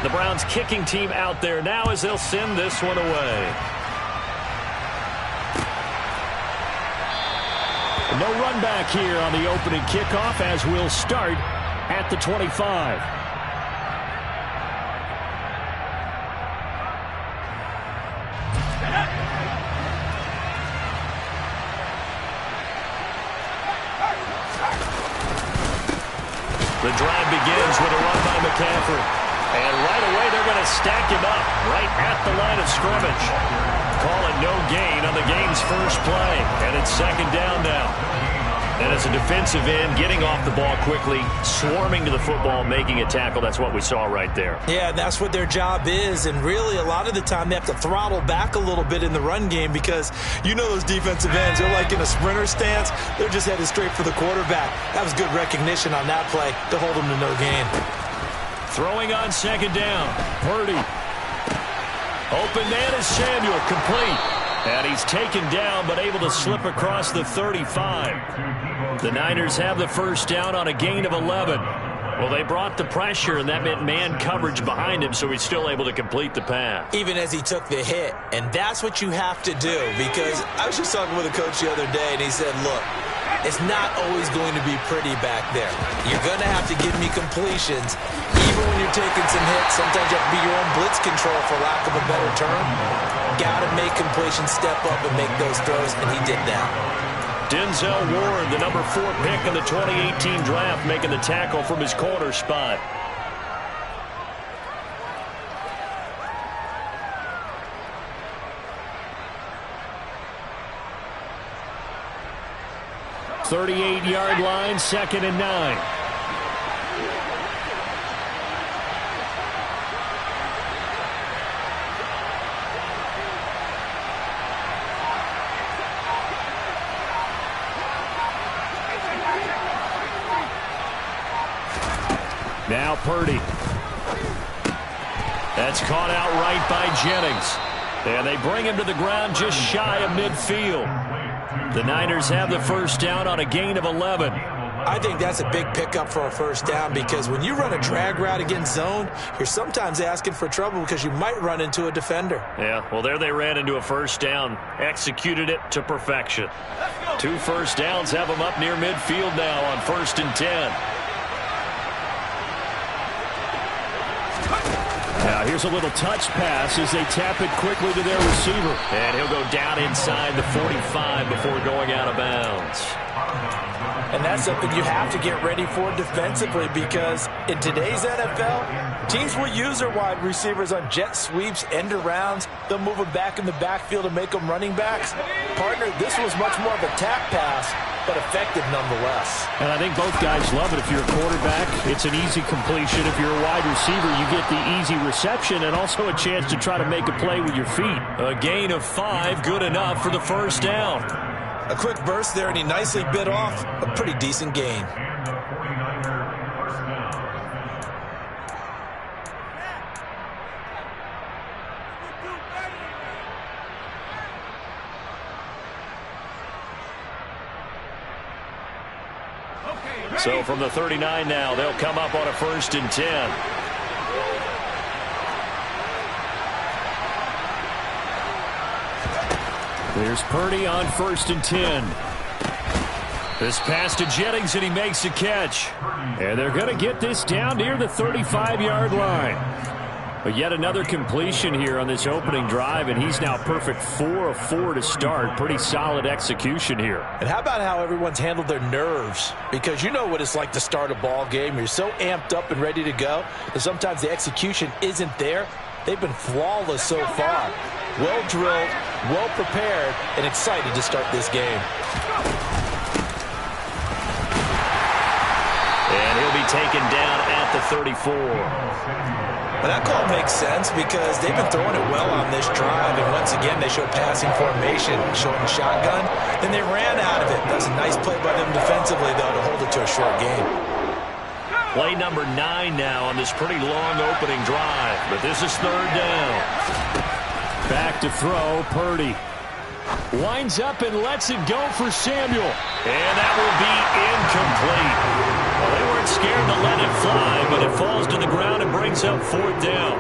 The Browns kicking team out there now as they'll send this one away. No run back here on the opening kickoff as we'll start at the 25. The drive begins with a run by McCaffrey. And right away they're going to stack him up right at the line of scrimmage. Call it no gain on the game's first play. And it's second down now. And as a defensive end, getting off the ball quickly, swarming to the football, making a tackle, that's what we saw right there. Yeah, that's what their job is. And really, a lot of the time, they have to throttle back a little bit in the run game because you know those defensive ends, they're like in a sprinter stance. They're just headed straight for the quarterback. That was good recognition on that play to hold them to no gain. Throwing on second down. Purdy. Open man is Samuel. Complete. And he's taken down but able to slip across the 35. The Niners have the first down on a gain of 11. Well, they brought the pressure, and that meant man coverage behind him, so he's still able to complete the pass. Even as he took the hit. And that's what you have to do, because I was just talking with a coach the other day, and he said, look, it's not always going to be pretty back there. You're going to have to give me completions. Even when you're taking some hits, sometimes you have to be your own blitz control, for lack of a better term. Got to make completions, step up and make those throws, and he did that. Denzel Ward, the number 4 pick in the 2018 draft, making the tackle from his corner spot. .38-yard line, 2nd and 9. Now Purdy. That's caught out right by Jennings. And they bring him to the ground just shy of midfield. The Niners have the first down on a gain of 11. I think that's a big pickup for a first down, because when you run a drag route against zone, you're sometimes asking for trouble because you might run into a defender. Yeah, well, there they ran into a first down. Executed it to perfection. 2 first downs have them up near midfield now on 1st and 10. Now here's a little touch pass as they tap it quickly to their receiver. And he'll go down inside the 45 before going out of bounds. And that's something you have to get ready for defensively, because in today's NFL, teams will use their wide receivers on jet sweeps, end arounds. They'll move them back in the backfield and make them running backs. Partner, this was much more of a tap pass, but effective nonetheless. And I think both guys love it. If you're a quarterback, it's an easy completion. If you're a wide receiver, you get the easy reception and also a chance to try to make a play with your feet. A gain of 5, good enough for the first down. A quick burst there, and he nicely bit off a pretty decent gain. So from the 39 now, they'll come up on a 1st and 10. There's Purdy on 1st and 10. This pass to Jennings, and he makes the catch. And they're going to get this down near the 35-yard line. But yet another completion here on this opening drive, and he's now perfect 4 of 4 to start. Pretty solid execution here. And how about how everyone's handled their nerves? Because you know what it's like to start a ball game. You're so amped up and ready to go, and sometimes the execution isn't there. They've been flawless so far. Well drilled, well prepared, and excited to start this game. And he'll be taken down at the 34. Well, that call makes sense because they've been throwing it well on this drive, and once again they show passing formation, showing shotgun. Then they ran out of it. That's a nice play by them defensively, though, to hold it to a short game. Play number 9 now on this pretty long opening drive, but this is 3rd down. Back to throw, Purdy. Winds up and lets it go for Samuel. And that will be incomplete. Well, they weren't scared to let it fly, but it falls to the ground and brings up fourth down.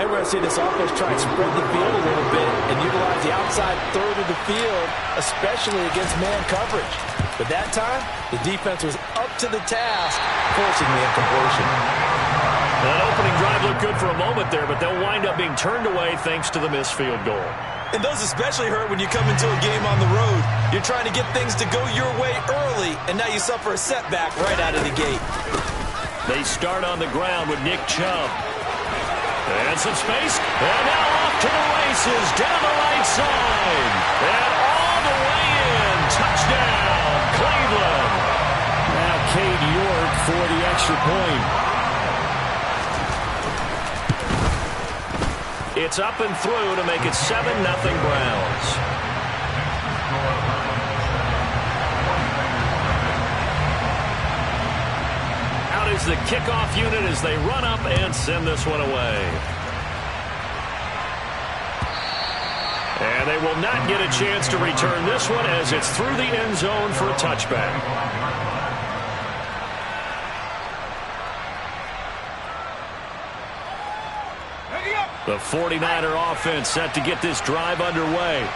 And we're going to see this offense try and spread the field a little bit and utilize the outside third of the field, especially against man coverage. But that time, the defense was up to the task, forcing the incompletion. That opening drive looked good for a moment there, but they'll wind up being turned away thanks to the missed field goal. And those especially hurt when you come into a game on the road. You're trying to get things to go your way early, and now you suffer a setback right out of the gate. They start on the ground with Nick Chubb. And some space. And now off to the races down the right side. And all the way in. Touchdown, Cleveland. Now Cade York for the extra point. It's up and through to make it 7-0 Browns. Out is the kickoff unit as they run up and send this one away. And they will not get a chance to return this one as it's through the end zone for a touchback. The 49er offense set to get this drive underway.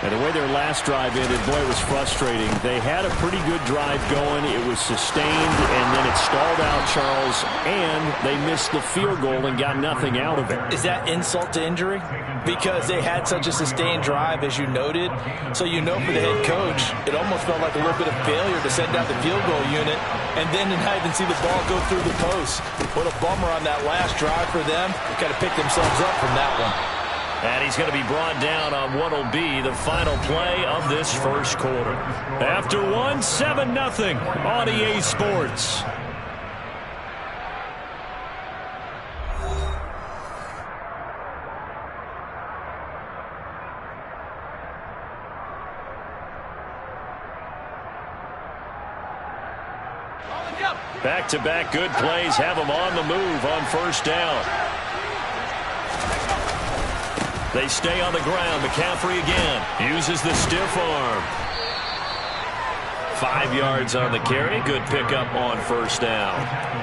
And the way their last drive ended, boy, it was frustrating. They had a pretty good drive going. It was sustained, and then it stalled out, Charles, and they missed the field goal and got nothing out of it. Is that insult to injury? Because they had such a sustained drive, as you noted. So you know for the head coach, it almost felt like a little bit of failure to send out the field goal unit and then to not even see the ball go through the post. What a bummer on that last drive for them. They kind of picked themselves up from that one. And he's going to be brought down on what will be the final play of this first quarter. After one, 7-0 on EA Sports. Back-to-back good plays have them on the move on first down. They stay on the ground. McCaffrey again uses the stiff arm. 5 yards on the carry. Good pickup on first down.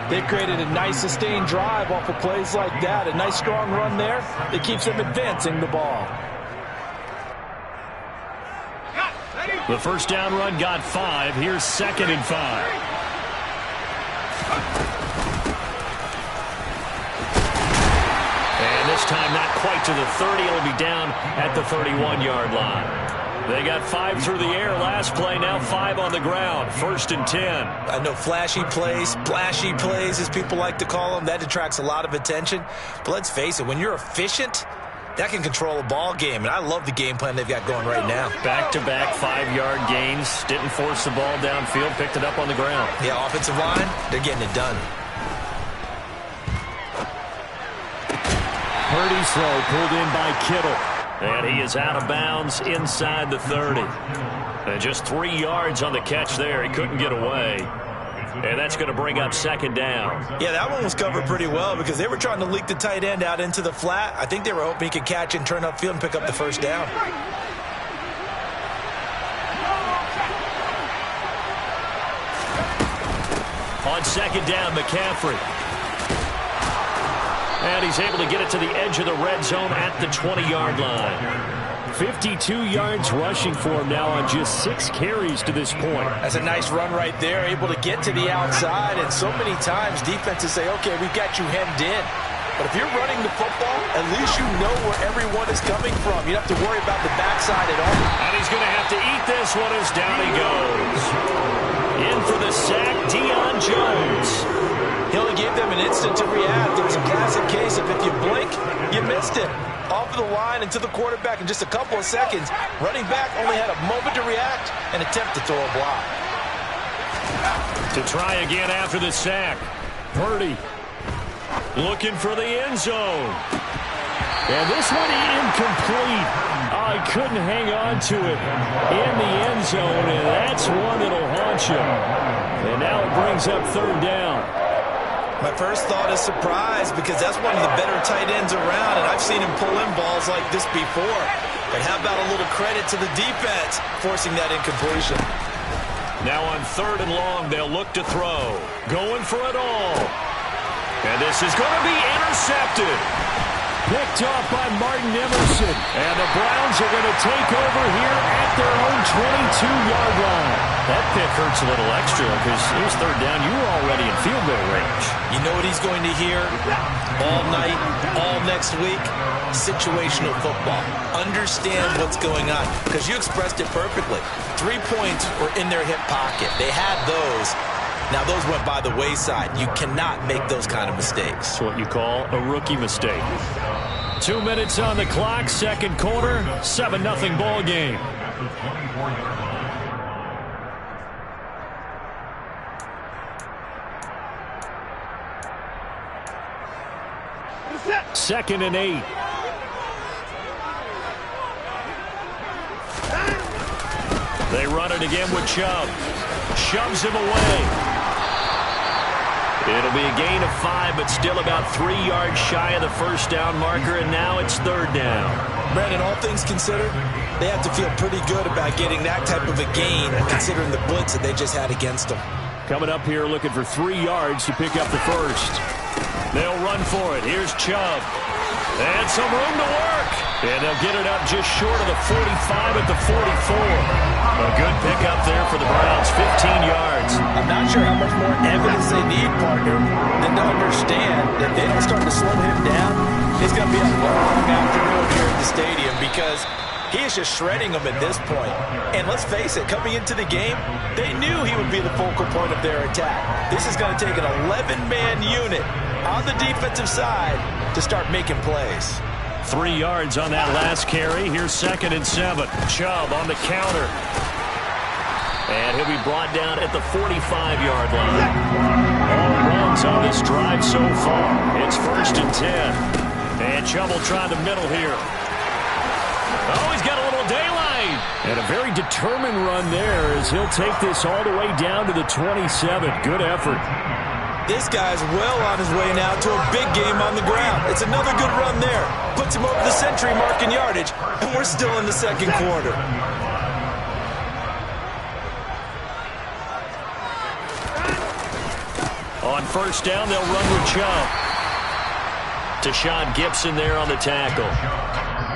They've created a nice sustained drive off of plays like that. A nice strong run there that keeps them advancing the ball. The first down run got 5. Here's 2nd and 5. This time not quite to the 30. It'll be down at the 31-yard line. They got 5 through the air last play, now 5 on the ground. 1st and 10. I know flashy plays, splashy plays, as people like to call them. That attracts a lot of attention. But let's face it, when you're efficient, that can control a ball game. And I love the game plan they've got going right now. Back-to-back 5-yard gains. Didn't force the ball downfield, picked it up on the ground. Yeah, offensive line, they're getting it done. Purdy's throw pulled in by Kittle. And he is out of bounds inside the 30. And just 3 yards on the catch there. He couldn't get away. And that's going to bring up 2nd down. Yeah, that one was covered pretty well because they were trying to leak the tight end out into the flat. I think they were hoping he could catch and turn upfield and pick up the first down. On 2nd down, McCaffrey. And he's able to get it to the edge of the red zone at the 20-yard line. 52 yards rushing for him now on just 6 carries to this point. That's a nice run right there, able to get to the outside. And so many times defenses say, okay, we've got you hemmed in. But if you're running the football, at least you know where everyone is coming from. You don't have to worry about the backside at all. And he's going to have to eat this one as down he goes. In for the sack, Deion Jones. He only gave them an instant to react. It was a classic case of if you blink, you missed it. Off of the line and to the quarterback in just a couple of seconds. Running back only had a moment to react and attempt to throw a block. To try again after the sack. Purdy looking for the end zone. And this one incomplete. Oh, he couldn't hang on to it in the end zone, and that's one that'll haunt you. And now it brings up 3rd down. My first thought is surprise because that's one of the better tight ends around, and I've seen him pull in balls like this before. But how about a little credit to the defense forcing that incompletion? Now on 3rd and long, they'll look to throw. Going for it all. And this is going to be intercepted. Picked off by Martin Emerson. And the Browns are going to take over here at their own 22-yard line. That pick hurts a little extra because it was 3rd down. You were already in field goal range. You know what he's going to hear all night, all next week? Situational football. Understand what's going on, because you expressed it perfectly. 3 points were in their hip pocket. They had those. Now, those went by the wayside. You cannot make those kind of mistakes. That's what you call a rookie mistake. 2 minutes on the clock, 2nd quarter, 7-0 ball game. Second and 8. They run it again with Chubb. Shoves him away. It'll be a gain of 5, but still about 3 yards shy of the 1st down marker, and now it's 3rd down. Brandon, all things considered, they have to feel pretty good about getting that type of a gain, considering the blitz that they just had against them. Coming up here looking for 3 yards to pick up the 1st. They'll run for it. Here's Chubb. And some room to work. And they'll get it up just short of the 45 at the 44. A good pickup there for the Browns, 15 yards. I'm not sure how much more evidence they need, partner, than to understand that they don't start to slow him down. It's going to be a long afternoon here at the stadium because he is just shredding them at this point. And let's face it, coming into the game, they knew he would be the focal point of their attack. This is going to take an 11-man unit on the defensive side to start making plays. 3 yards on that last carry. Here's 2nd and 7. Chubb on the counter. And he'll be brought down at the 45-yard line. All runs on this drive so far. It's 1st and 10. And Chubb will try the middle here. Oh, he's got a little daylight. And a very determined run there as he'll take this all the way down to the 27. Good effort. This guy's well on his way now to a big game on the ground. It's another good run there. Puts him over the century mark in yardage, and we're still in the 2nd quarter. On 1st down, they'll run with Chubb. Tashawn Gibson there on the tackle.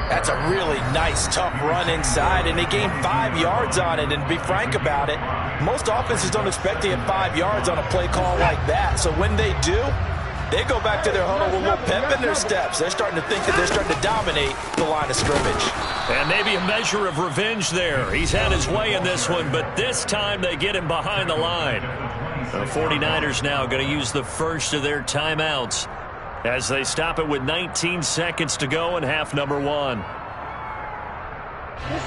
That's a really nice, tough run inside, and they gained 5 yards on it. And to be frank about it, most offenses don't expect to get 5 yards on a play call like that. So when they do, they go back to their huddle with a little pep in their steps. They're starting to think that they're starting to dominate the line of scrimmage. And maybe a measure of revenge there. He's had his way in this one, but this time they get him behind the line. The 49ers now going to use the first of their timeouts as they stop it with 19 seconds to go in half number 1.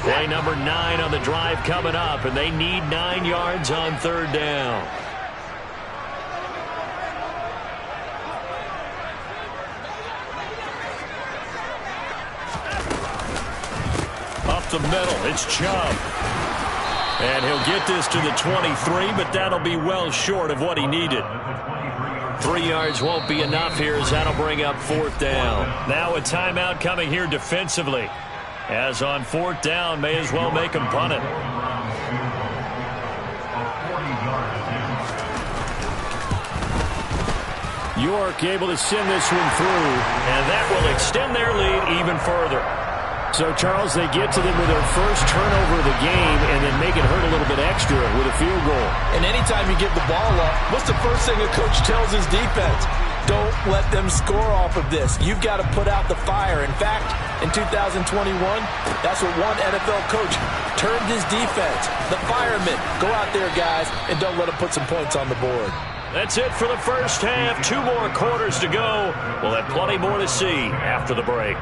Play number 9 on the drive coming up, and they need 9 yards on 3rd down. Up the middle, it's Chubb. And he'll get this to the 23, but that'll be well short of what he needed. 3 yards won't be enough here as that'll bring up 4th down. Now a timeout coming here defensively. As on 4th down, may as well make him punt it. York able to send this one through. And that will extend their lead even further. So, Charles, they get to them with their first turnover of the game and then make it hurt a little bit extra with a field goal. And anytime you give the ball up, what's the first thing a coach tells his defense? Don't let them score off of this. You've got to put out the fire. In fact, in 2021, that's what one NFL coach termed his defense. The firemen. Go out there, guys, and don't let them put some points on the board. That's it for the first half. 2 more quarters to go. We'll have plenty more to see after the break.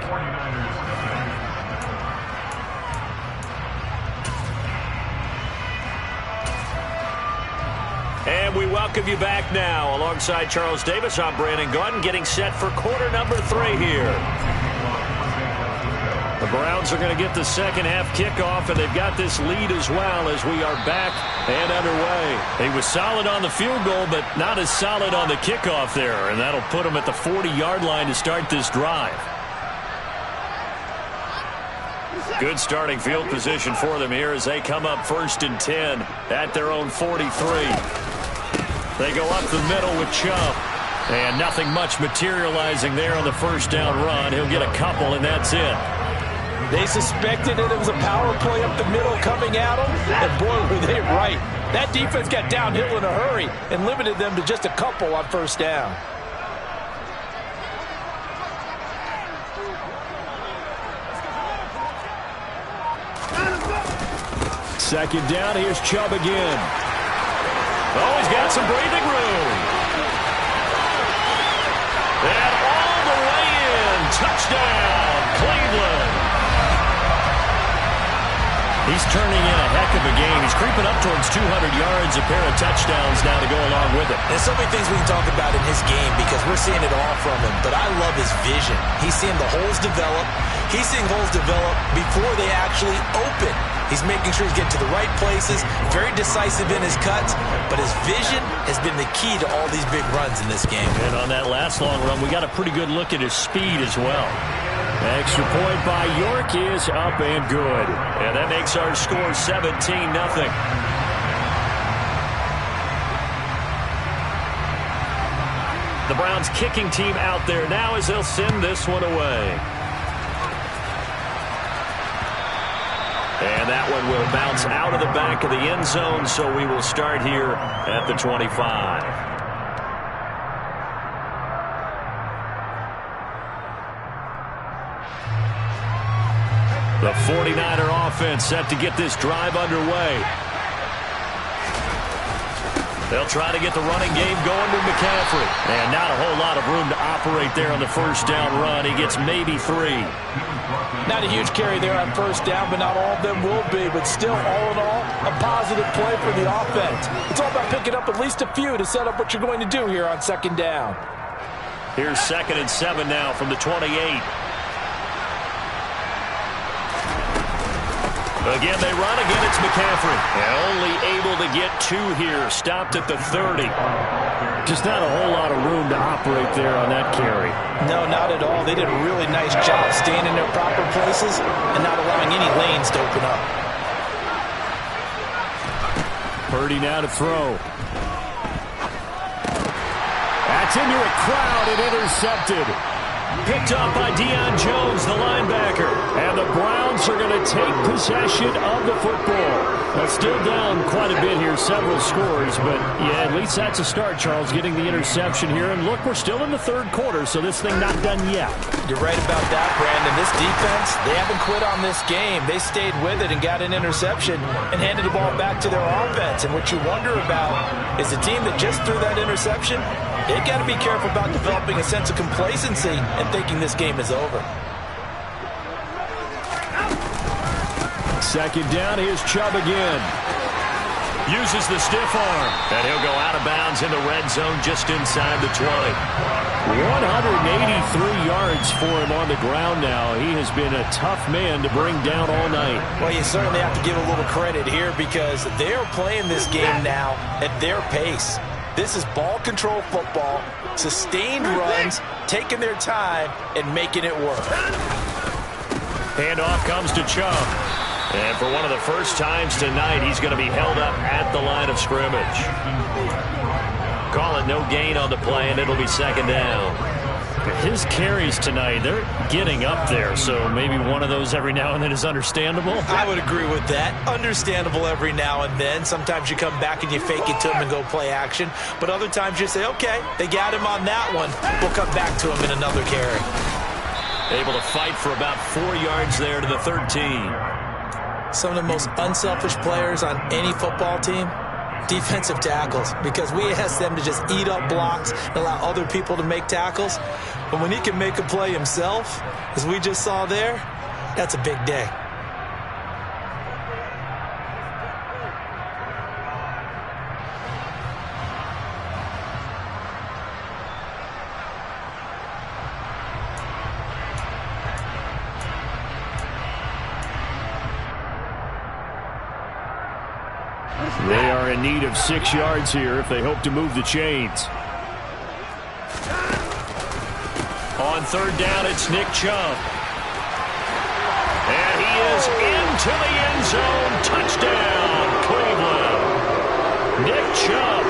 And we welcome you back now. Alongside Charles Davis, I'm Brandon Gaudin, getting set for quarter number 3 here. The Browns are going to get the second half kickoff, and they've got this lead as well as we are back and underway. He was solid on the field goal, but not as solid on the kickoff there, and that'll put him at the 40-yard line to start this drive. Good starting field position for them here as they come up 1st and 10 at their own 43. They go up the middle with Chubb. And nothing much materializing there on the first down run. He'll get a couple, and that's it. They suspected that it was a power play up the middle coming at them, and boy, were they right. That defense got downhill in a hurry and limited them to just a couple on first down. Second down, here's Chubb again. Oh, he's got some breathing room. And all the way in. Touchdown, Cleveland. He's turning in a heck of a game. He's creeping up towards 200 yards, a pair of touchdowns now to go along with it. There's so many things we can talk about in his game because we're seeing it all from him, but I love his vision. He's seeing the holes develop. He's seeing holes develop before they actually open. He's making sure he's getting to the right places, very decisive in his cuts, but his vision has been the key to all these big runs in this game. And on that last long run, we got a pretty good look at his speed as well. Extra point by York is up and good. And that makes our score 17-0. The Browns kicking team out there now as they'll send this one away. And that one will bounce out of the back of the end zone, so we will start here at the 25. The 49er offense set to get this drive underway. They'll try to get the running game going with McCaffrey. And not a whole lot of room to operate there on the first down run. He gets maybe 3. Not a huge carry there on first down, but not all of them will be. But still, all in all, a positive play for the offense. It's all about picking up at least a few to set up what you're going to do here on second down. Here's 2nd and 7 now from the 28. Again, they run. Again, it's McCaffrey. And only able to get 2 here. Stopped at the 30. Just not a whole lot of room to operate there on that carry. No, not at all. They did a really nice job staying in their proper places and not allowing any lanes to open up. Purdy now to throw. That's into a crowd and intercepted. Picked up by Deion Jones, the linebacker. And the Browns are going to take possession of the football. That's still down quite a bit here, several scores. But, yeah, at least that's a start, Charles, getting the interception here. And, look, we're still in the third quarter, so this thing not done yet. You're right about that, Brandon. This defense, they haven't quit on this game. They stayed with it and got an interception and handed the ball back to their offense. And what you wonder about is the team that just threw that interception, they've got to be careful about developing a sense of complacency and thinking this game is over. Second down, here's Chubb again. Uses the stiff arm. And he'll go out of bounds in the red zone just inside the 20. 183 yards for him on the ground now. He has been a tough man to bring down all night. Well, you certainly have to give a little credit here because they're playing this game now at their pace. This is ball control football, sustained runs, taking their time, and making it work. Handoff comes to Chubb. And for one of the first times tonight, he's going to be held up at the line of scrimmage. Call it no gain on the play, and it'll be second down. His carries tonight, they're getting up there, so maybe one of those every now and then is understandable. I would agree with that. Understandable every now and then. Sometimes you come back and you fake it to him and go play action. But other times you say, okay, they got him on that one. We'll come back to him in another carry. Able to fight for about 4 yards there to the 13. Some of the most unselfish players on any football team, defensive tackles, because we ask them to just eat up blocks and allow other people to make tackles. But when he can make a play himself, as we just saw there, that's a big day. They are in need of 6 yards here if they hope to move the chains. On third down, it's Nick Chubb. And he launches into the end zone. Touchdown, Cleveland. Nick Chubb,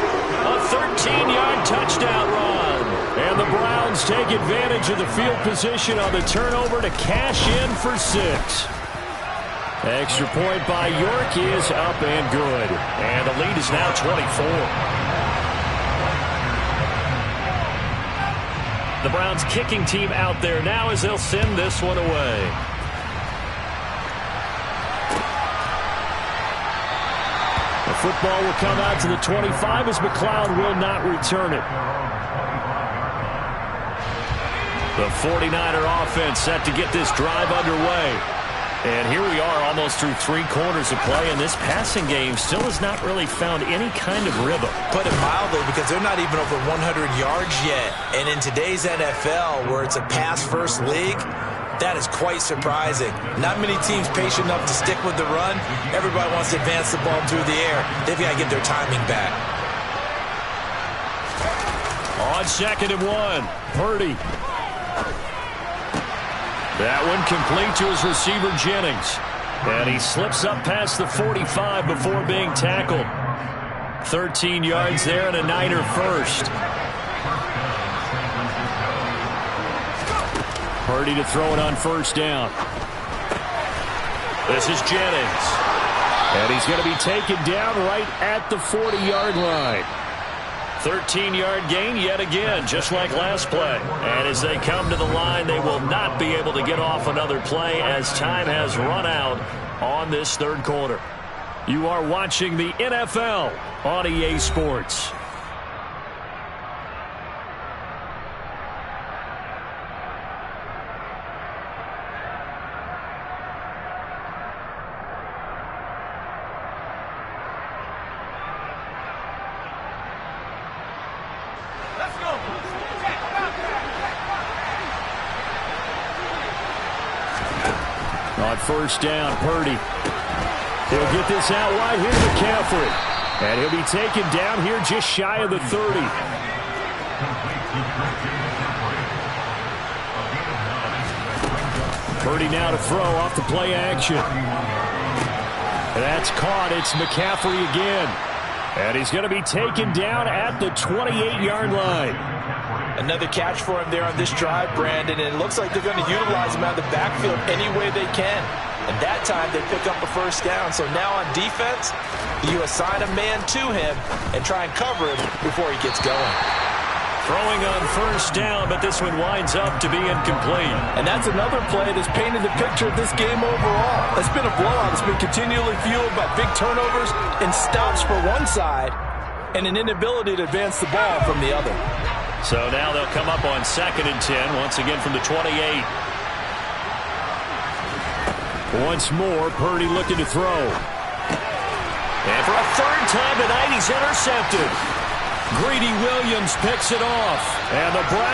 a 13-yard touchdown run. And the Browns take advantage of the field position on the turnover to cash in for 6. Extra point by York is up and good. And the lead is now 24. The Browns kicking team out there now as they'll send this one away. The football will come out to the 25 as McLeod will not return it. The 49er offense set to get this drive underway. And here we are almost through 3 quarters of play, and this passing game still has not really found any kind of rhythm. Put it mildly, because they're not even over 100 yards yet. And in today's NFL, where it's a pass-first league, that is quite surprising. Not many teams patient enough to stick with the run. Everybody wants to advance the ball through the air. They've got to get their timing back. On 2nd and 1, Purdy. That one complete to his receiver, Jennings. And he slips up past the 45 before being tackled. 13 yards there and a Niner first. Purdy to throw it on 1st down. This is Jennings. And he's going to be taken down right at the 40-yard line. 13-yard gain yet again, just like last play. And as they come to the line, they will not be able to get off another play as time has run out on this 3rd quarter. You are watching the NFL on EA Sports. On 1st down, Purdy. He'll get this out wide here to McCaffrey. And he'll be taken down here just shy of the 30. Purdy now to throw off the play action. That's caught. It's McCaffrey again. And he's going to be taken down at the 28-yard line. Another catch for him there on this drive, Brandon, and it looks like they're going to utilize him out of the backfield any way they can. And that time they pick up a 1st down. So now on defense, you assign a man to him and try and cover him before he gets going. Throwing on 1st down, but this one winds up to be incomplete. And that's another play that's painted the picture of this game overall. It's been a blowout. It's been continually fueled by big turnovers and stops for one side and an inability to advance the ball from the other. So now they'll come up on 2nd and 10, once again from the 28. Once more, Purdy looking to throw. And for a 3rd time tonight, he's intercepted. Greedy Williams picks it off. And the Browns